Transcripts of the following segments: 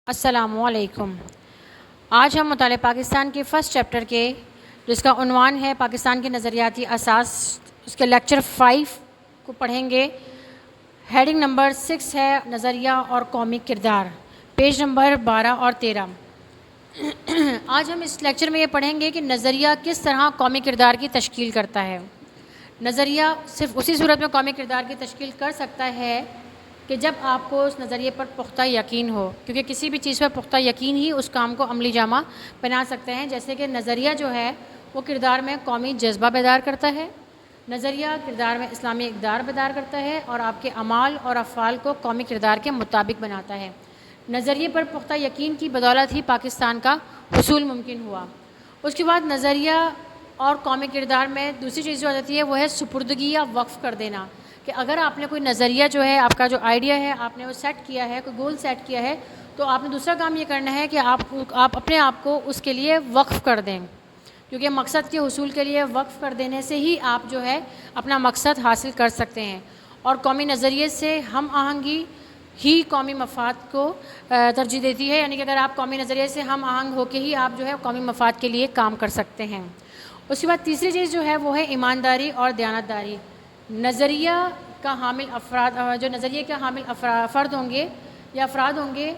السلام علیکم۔ آج ہم مطالعہ پاکستان کے فرسٹ چیپٹر کے جس کا عنوان ہے پاکستان کے نظریاتی اساس، اس کے لیکچر 5 کو پڑھیں گے۔ ہیڈنگ نمبر 6 ہے نظریہ اور قومی کردار، پیج نمبر 12 اور 13۔ آج ہم اس لیکچر میں یہ پڑھیں گے کہ نظریہ کس طرح قومی کردار کی تشکیل کرتا ہے۔ نظریہ صرف اسی صورت میں قومی کردار کی تشکیل کر سکتا ہے کہ جب آپ کو اس نظریے پر پختہ یقین ہو، کیونکہ کسی بھی چیز پر پختہ یقین ہی اس کام کو عملی جامہ بنا سکتے ہیں۔ جیسے کہ نظریہ جو ہے وہ کردار میں قومی جذبہ بیدار کرتا ہے، نظریہ کردار میں اسلامی اقدار بیدار کرتا ہے اور آپ کے اعمال اور افعال کو قومی کردار کے مطابق بناتا ہے۔ نظریے پر پختہ یقین کی بدولت ہی پاکستان کا حصول ممکن ہوا۔ اس کے بعد نظریہ اور قومی کردار میں دوسری چیز جو آ جاتی ہے وہ ہے سپردگی یا وقف کر دینا، کہ اگر آپ نے کوئی نظریہ جو ہے، آپ کا جو آئیڈیا ہے، آپ نے وہ سیٹ کیا ہے، کوئی گول سیٹ کیا ہے، تو آپ نے دوسرا کام یہ کرنا ہے کہ آپ اپنے آپ کو اس کے لیے وقف کر دیں، کیونکہ مقصد کے حصول کے لیے وقف کر دینے سے ہی آپ جو ہے اپنا مقصد حاصل کر سکتے ہیں۔ اور قومی نظریے سے ہم آہنگی ہی قومی مفاد کو ترجیح دیتی ہے، یعنی کہ اگر آپ قومی نظریے سے ہم آہنگ ہو کے ہی آپ جو ہے قومی مفاد کے لیے کام کر سکتے ہیں۔ اس کے بعد تیسری چیز جو ہے وہ ہے ایمانداری اور دیانتداری۔ نظریہ کا حامل افراد، جو نظریے کا حامل فرد ہوں گے یا افراد ہوں گے،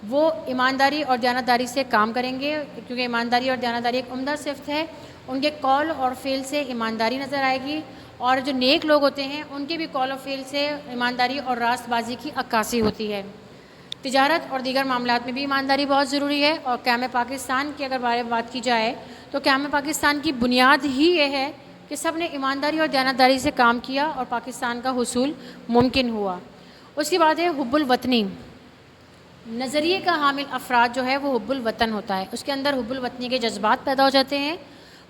وہ ایمانداری اور دیانتداری سے کام کریں گے، کیونکہ ایمانداری اور دیانتداری ایک عمدہ صفت ہے۔ ان کے قول اور فعل سے ایمانداری نظر آئے گی، اور جو نیک لوگ ہوتے ہیں ان کے بھی قول و فعل سے ایمانداری اور راست بازی کی عکاسی ہوتی ہے۔ تجارت اور دیگر معاملات میں بھی ایمانداری بہت ضروری ہے، اور قیام پاکستان کی اگر بات کی جائے تو قیام پاکستان کی بنیاد ہی یہ ہے کہ سب نے ایمانداری اور دیانتداری سے کام کیا اور پاکستان کا حصول ممکن ہوا۔ اس کے بعد ہے حب الوطنی۔ نظریے کا حامل افراد جو ہے وہ حب الوطن ہوتا ہے، اس کے اندر حب الوطنی کے جذبات پیدا ہو جاتے ہیں،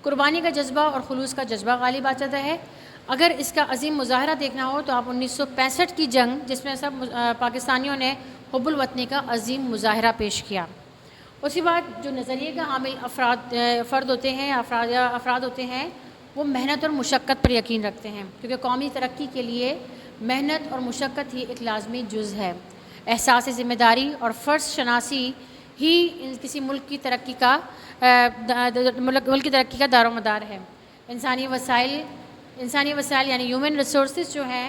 قربانی کا جذبہ اور خلوص کا جذبہ غالب آ جاتا ہے۔ اگر اس کا عظیم مظاہرہ دیکھنا ہو تو آپ 1965 کی جنگ، جس میں سب پاکستانیوں نے حب الوطنی کا عظیم مظاہرہ پیش کیا۔ اس کے بعد جو نظریے کا حامل فرد ہوتے ہیں، افراد ہوتے ہیں، وہ محنت اور مشقت پر یقین رکھتے ہیں، کیونکہ قومی ترقی کے لیے محنت اور مشقت ہی ایک لازمی جز ہے۔ احساس ذمہ داری اور فرض شناسی ہی کسی ملک کی ترقی کا دار و مدار ہے۔ انسانی وسائل یعنی ہیومن ریسورسز جو ہیں،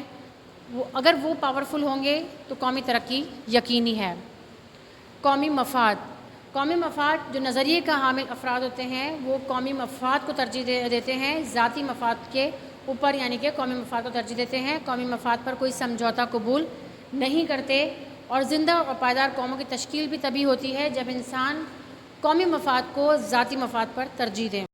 وہ اگر وہ پاورفل ہوں گے تو قومی ترقی یقینی ہے۔ قومی مفاد جو نظریے کا حامل افراد ہوتے ہیں وہ قومی مفاد کو ترجیح دیتے ہیں ذاتی مفاد کے اوپر، یعنی کہ قومی مفاد کو ترجیح دیتے ہیں، قومی مفاد پر کوئی سمجھوتا قبول نہیں کرتے۔ اور زندہ اور پائیدار قوموں کی تشکیل بھی تبھی ہوتی ہے جب انسان قومی مفاد کو ذاتی مفاد پر ترجیح دیں۔